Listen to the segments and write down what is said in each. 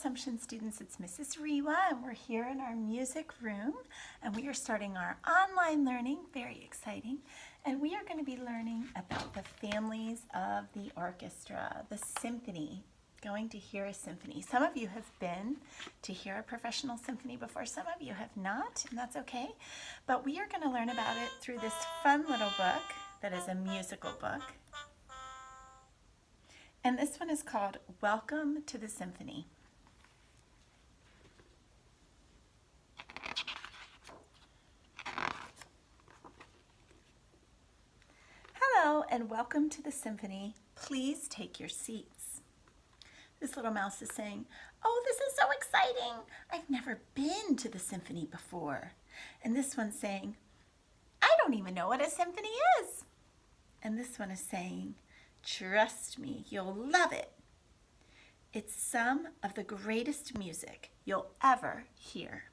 Assumption students, it's Mrs. Rewa and we're here in our music room and we are starting our online learning, very exciting, and we are going to be learning about the families of the orchestra, the symphony, going to hear a symphony. Some of you have been to hear a professional symphony before, some of you have not, and that's okay, but we are going to learn about it through this fun little book that is a musical book. And this one is called Welcome to the Symphony. Hello and welcome to the symphony. Please take your seats. This little mouse is saying, oh, this is so exciting. I've never been to the symphony before. And this one's saying, I don't even know what a symphony is. And this one is saying, trust me, you'll love it. It's some of the greatest music you'll ever hear.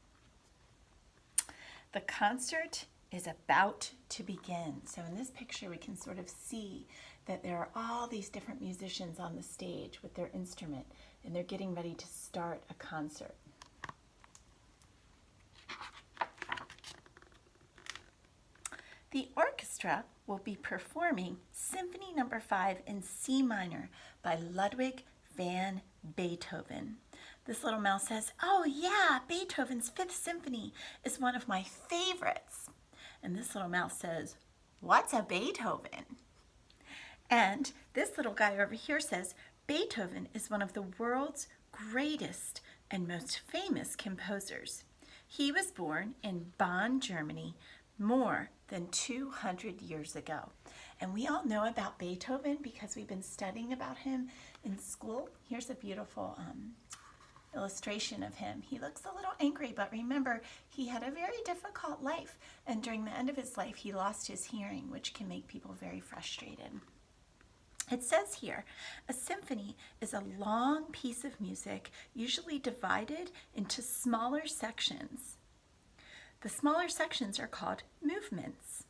The concert is about to begin. So in this picture, we can sort of see that there are all these different musicians on the stage with their instrument, and they're getting ready to start a concert. The orchestra will be performing Symphony No. 5 in C minor by Ludwig van Beethoven. This little mouse says, oh yeah, Beethoven's Fifth Symphony is one of my favorites. And this little mouse says, what's a Beethoven? And this little guy over here says, Beethoven is one of the world's greatest and most famous composers. He was born in Bonn, Germany, more than 200 years ago. And we all know about Beethoven because we've been studying about him in school. Here's a beautiful illustration of him. He looks a little angry, but remember, he had a very difficult life. And during the end of his life, he lost his hearing, which can make people very frustrated. It says here, a symphony is a long piece of music, usually divided into smaller sections. The smaller sections are called movements.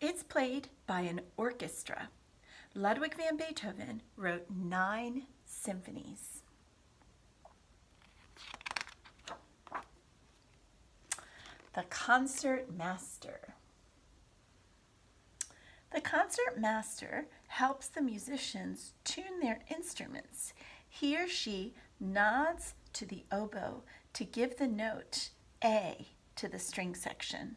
It's played by an orchestra. Ludwig van Beethoven wrote 9 symphonies. The concert master. The concert master helps the musicians tune their instruments. He or she nods to the oboe to give the note A to the string section.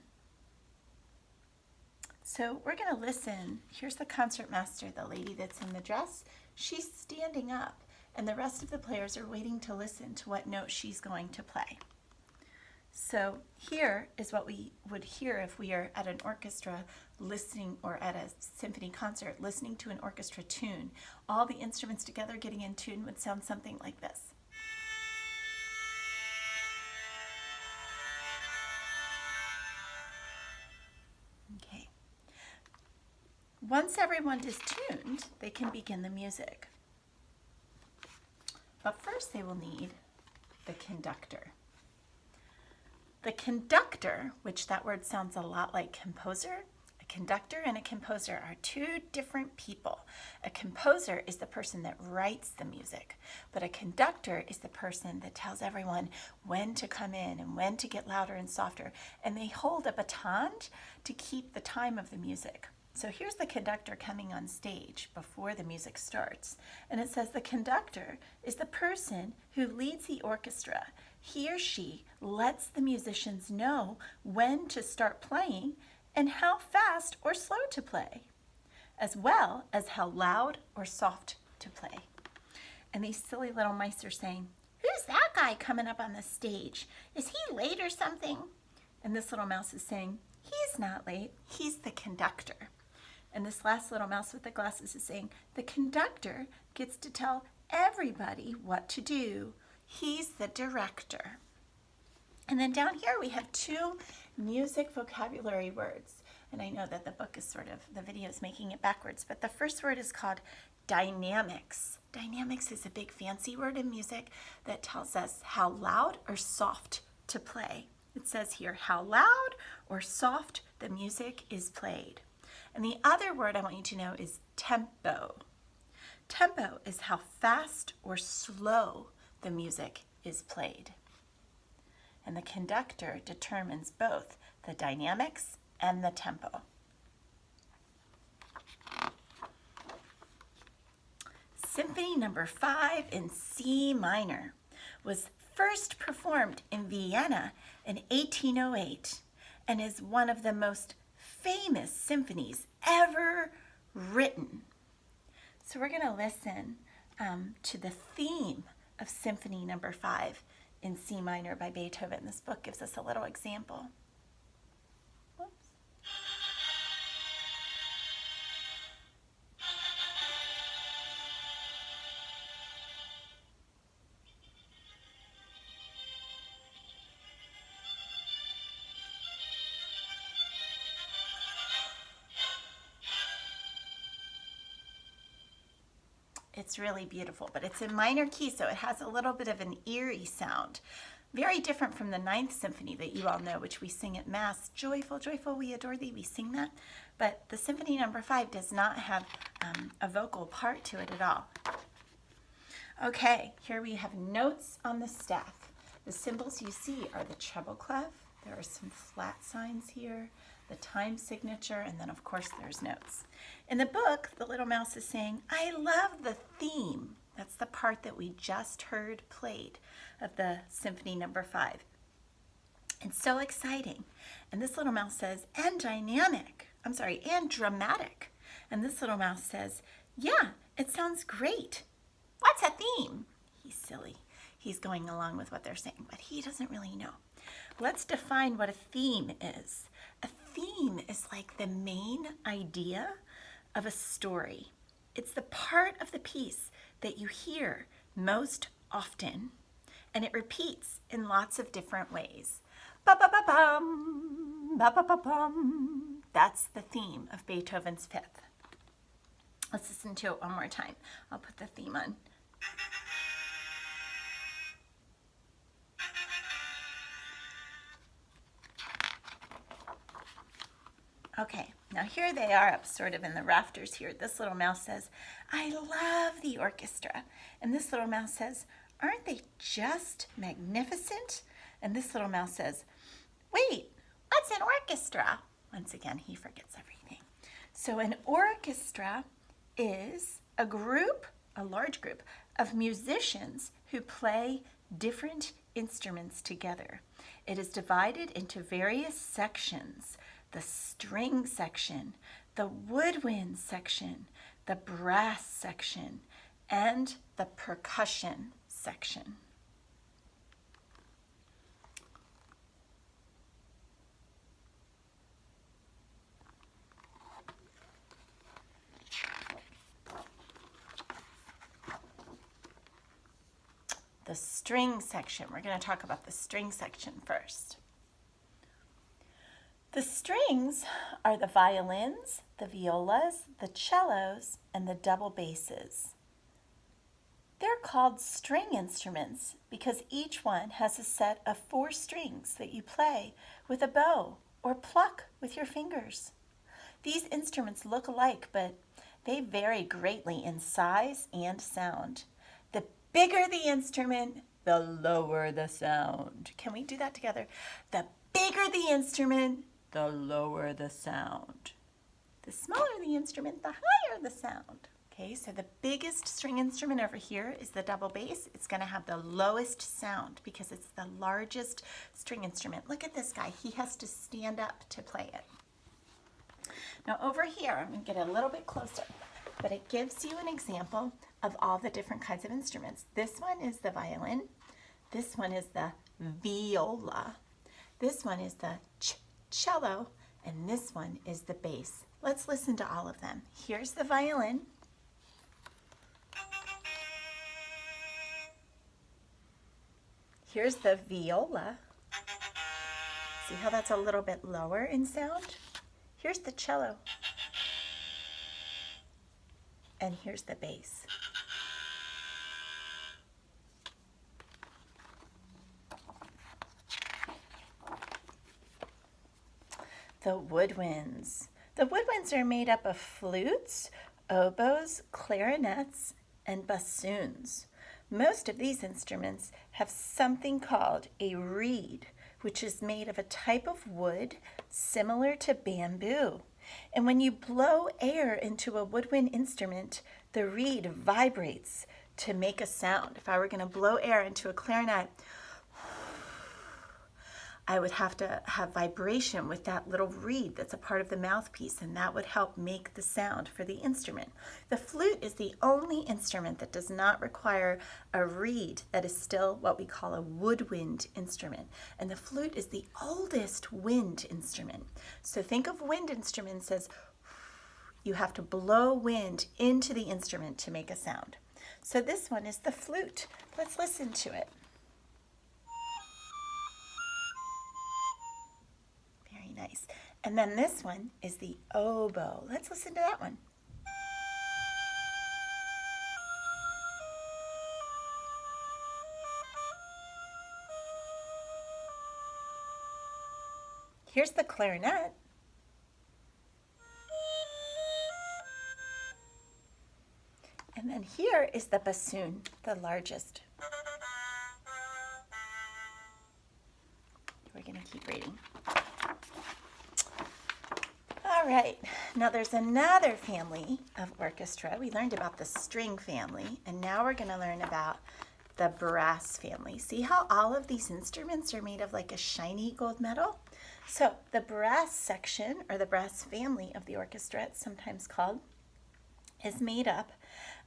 So we're going to listen. Here's the concert master, the lady that's in the dress. She's standing up, and the rest of the players are waiting to listen to what note she's going to play. So here is what we would hear if we are at an orchestra listening, or at a symphony concert listening to an orchestra tune. All the instruments together getting in tune would sound something like this. Okay. Once everyone is tuned, they can begin the music. But first they will need the conductor. The conductor, which that word sounds a lot like composer, a conductor and a composer are two different people. A composer is the person that writes the music, but a conductor is the person that tells everyone when to come in and when to get louder and softer, and they hold a baton to keep the time of the music. So here's the conductor coming on stage before the music starts, and it says the conductor is the person who leads the orchestra. He or she lets the musicians know when to start playing and how fast or slow to play, as well as how loud or soft to play. And these silly little mice are saying, who's that guy coming up on the stage? Is he late or something? And this little mouse is saying, he's not late, he's the conductor. And this last little mouse with the glasses is saying, the conductor gets to tell everybody what to do. He's the director. And then down here we have 2 music vocabulary words. And I know that the book is sort of, the video is making it backwards, but the first word is called dynamics. Dynamics is a big fancy word in music that tells us how loud or soft to play. It says here how loud or soft the music is played. And the other word I want you to know is tempo. Tempo is how fast or slow the music is played. And the conductor determines both the dynamics and the tempo. Symphony number 5 in C minor was first performed in Vienna in 1808 and is one of the most famous symphonies ever written. So we're going to listen to the theme of Symphony number 5 in C minor by Beethoven. This book gives us a little example. Whoops. It's really beautiful, but it's in minor key, so it has a little bit of an eerie sound. Very different from the Ninth Symphony that you all know, which we sing at Mass. Joyful, joyful, we adore thee. We sing that. But the Symphony number 5 does not have a vocal part to it at all. Okay, here we have notes on the staff. The symbols you see are the treble clef. There are some flat signs here, the time signature, and then of course there's notes. In the book, the little mouse is saying, I love the theme. That's the part that we just heard played of the Symphony number 5. It's so exciting. And this little mouse says, and dramatic. And this little mouse says, yeah, it sounds great. What's a theme? He's silly. He's going along with what they're saying, but he doesn't really know. Let's define what a theme is. A theme is like the main idea of a story. It's the part of the piece that you hear most often, and it repeats in lots of different ways. Ba-ba-ba-bum, ba-ba-ba-bum. That's the theme of Beethoven's Fifth. Let's listen to it one more time. I'll put the theme on. Okay, now here they are up sort of in the rafters here. This little mouse says, I love the orchestra. And this little mouse says, aren't they just magnificent? And this little mouse says, wait, what's an orchestra? Once again, he forgets everything. So an orchestra is a group, a large group of musicians who play different instruments together. It is divided into various sections: the string section, the woodwind section, the brass section, and the percussion section. The string section. We're going to talk about the string section first. The strings are the violins, the violas, the cellos, and the double basses. They're called string instruments because each one has a set of 4 strings that you play with a bow or pluck with your fingers. These instruments look alike, but they vary greatly in size and sound. The bigger the instrument, the lower the sound. Can we do that together? The bigger the instrument, the lower the sound. The smaller the instrument, the higher the sound. Okay, so the biggest string instrument over here is the double bass. It's going to have the lowest sound because it's the largest string instrument. Look at this guy. He has to stand up to play it. Now over here, I'm going to get a little bit closer, but it gives you an example of all the different kinds of instruments. This one is the violin. This one is the viola. This one is the cello, and this one is the bass. Let's listen to all of them. Here's the violin. Here's the viola. See how that's a little bit lower in sound? Here's the cello. And here's the bass. The woodwinds. The woodwinds are made up of flutes, oboes, clarinets, and bassoons. Most of these instruments have something called a reed, which is made of a type of wood similar to bamboo. And when you blow air into a woodwind instrument, the reed vibrates to make a sound. If I were going to blow air into a clarinet, I would have to have vibration with that little reed that's a part of the mouthpiece, and that would help make the sound for the instrument. The flute is the only instrument that does not require a reed that is still what we call a woodwind instrument. And the flute is the oldest wind instrument. So think of wind instruments as you have to blow wind into the instrument to make a sound. So this one is the flute. Let's listen to it. Nice. And then this one is the oboe. Let's listen to that one. Here's the clarinet. And then here is the bassoon, the largest. We're going to keep reading. All right, now there's another family of orchestra. We learned about the string family, and now we're going to learn about the brass family. See how all of these instruments are made of like a shiny gold metal? So the brass section, or the brass family of the orchestra, it's sometimes called, is made up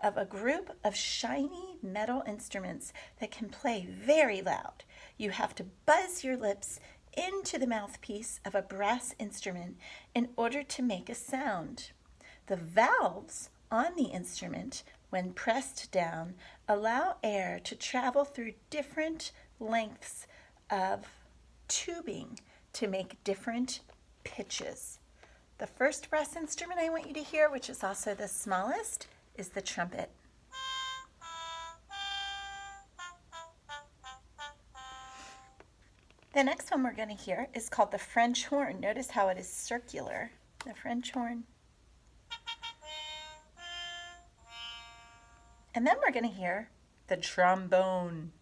of a group of shiny metal instruments that can play very loud. You have to buzz your lips into the mouthpiece of a brass instrument in order to make a sound. The valves on the instrument, when pressed down, allow air to travel through different lengths of tubing to make different pitches. The first brass instrument I want you to hear, which is also the smallest, is the trumpet. The next one we're going to hear is called the French horn. Notice how it is circular, the French horn. And then we're going to hear the trombone.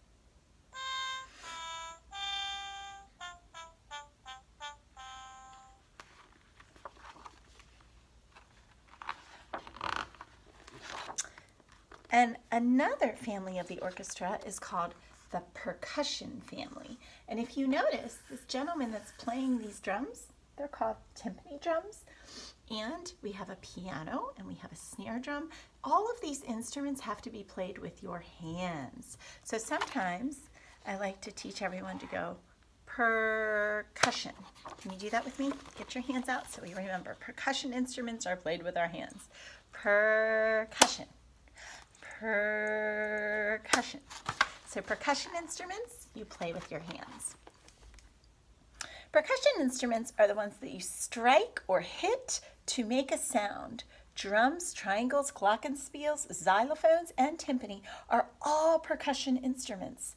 And another family of the orchestra is called the percussion family. And if you notice, this gentleman that's playing these drums, they're called timpani drums. And we have a piano and we have a snare drum. All of these instruments have to be played with your hands. So sometimes I like to teach everyone to go percussion. Can you do that with me? Get your hands out so we remember. Percussion instruments are played with our hands. Percussion. Percussion. So percussion instruments, you play with your hands. Percussion instruments are the ones that you strike or hit to make a sound. Drums, triangles, glockenspiels, xylophones, and timpani are all percussion instruments.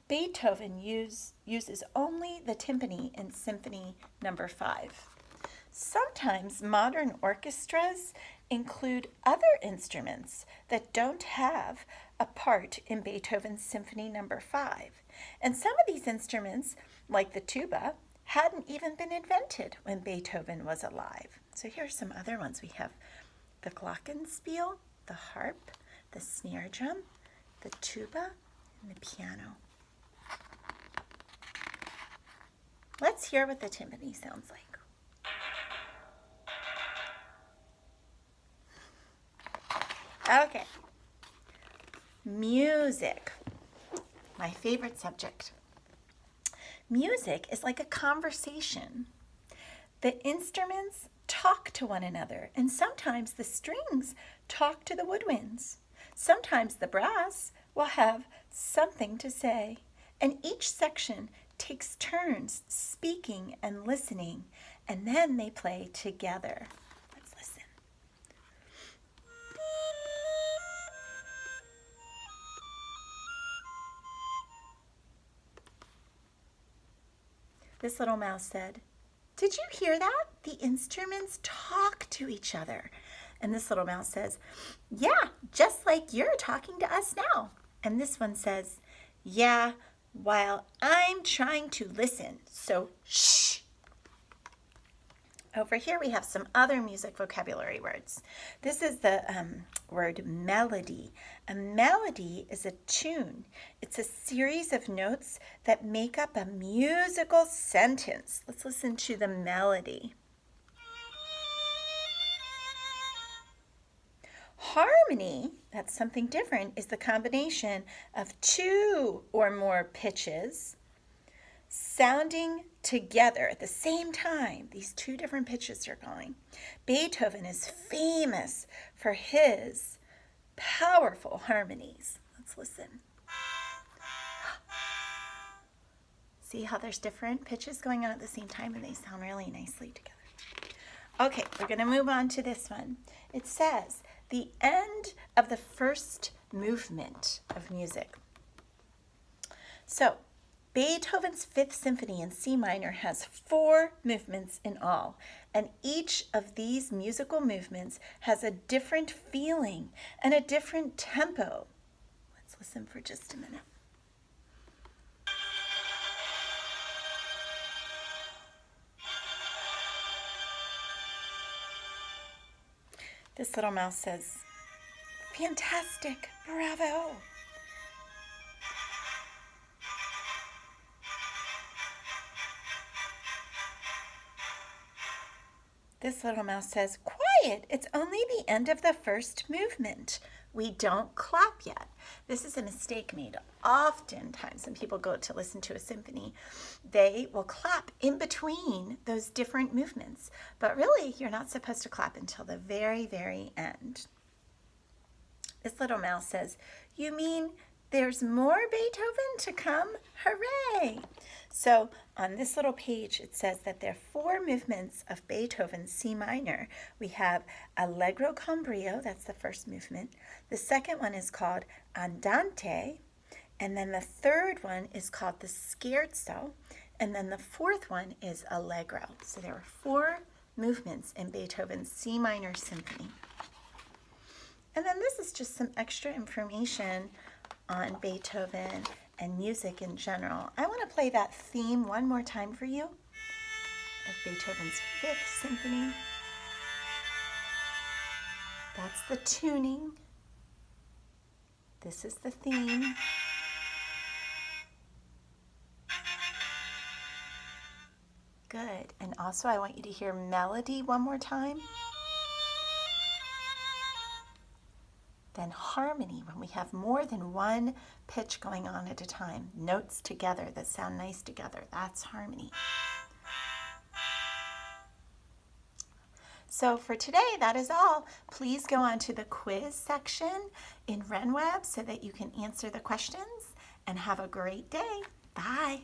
Beethoven uses only the timpani in Symphony No. 5. Sometimes modern orchestras include other instruments that don't have a part in Beethoven's Symphony No. 5. And some of these instruments, like the tuba, hadn't even been invented when Beethoven was alive. So here are some other ones. We have the glockenspiel, the harp, the snare drum, the tuba, and the piano. Let's hear what the timpani sounds like. Okay. Music, my favorite subject. Music is like a conversation. The instruments talk to one another, and sometimes the strings talk to the woodwinds. Sometimes the brass will have something to say, and each section takes turns speaking and listening, and then they play together. Let's listen. This little mouse said, "Did you hear that? The instruments talk to each other." And this little mouse says, "Yeah, just like you're talking to us now." And this one says, yeah, while I'm trying to listen, so shh. Over here we have some other music vocabulary words. This is the word melody. A melody is a tune. It's a series of notes that make up a musical sentence. Let's listen to the melody. Harmony, that's something different, is the combination of two or more pitches sounding together at the same time. These two different pitches are going. Beethoven is famous for his powerful harmonies. Let's listen. See how there's different pitches going on at the same time and they sound really nicely together. Okay, we're going to move on to this one. It says, the end of the first movement of music. So, Beethoven's Fifth Symphony in C minor has 4 movements in all, and each of these musical movements has a different feeling and a different tempo. Let's listen for just a minute. This little mouse says, fantastic, bravo. This little mouse says, quiet, it's only the end of the first movement. We don't clap yet. This is a mistake made oftentimes when people go to listen to a symphony. They will clap in between those different movements, but really you're not supposed to clap until the very, very end. This little mouse says, you mean there's more Beethoven to come? Hooray! So on this little page, it says that there are 4 movements of Beethoven's C minor. We have Allegro con brio, that's the first movement. The second one is called Andante. And then the third one is called the Scherzo. And then the fourth one is Allegro. So there are 4 movements in Beethoven's C minor symphony. And then this is just some extra information on Beethoven and music in general. I want to play that theme one more time for you of Beethoven's Fifth Symphony. That's the tuning. This is the theme. Good. And also I want you to hear melody one more time. Then harmony, when we have more than one pitch going on at a time. Notes together that sound nice together. That's harmony. So for today, that is all. Please go on to the quiz section in RenWeb so that you can answer the questions, and have a great day. Bye.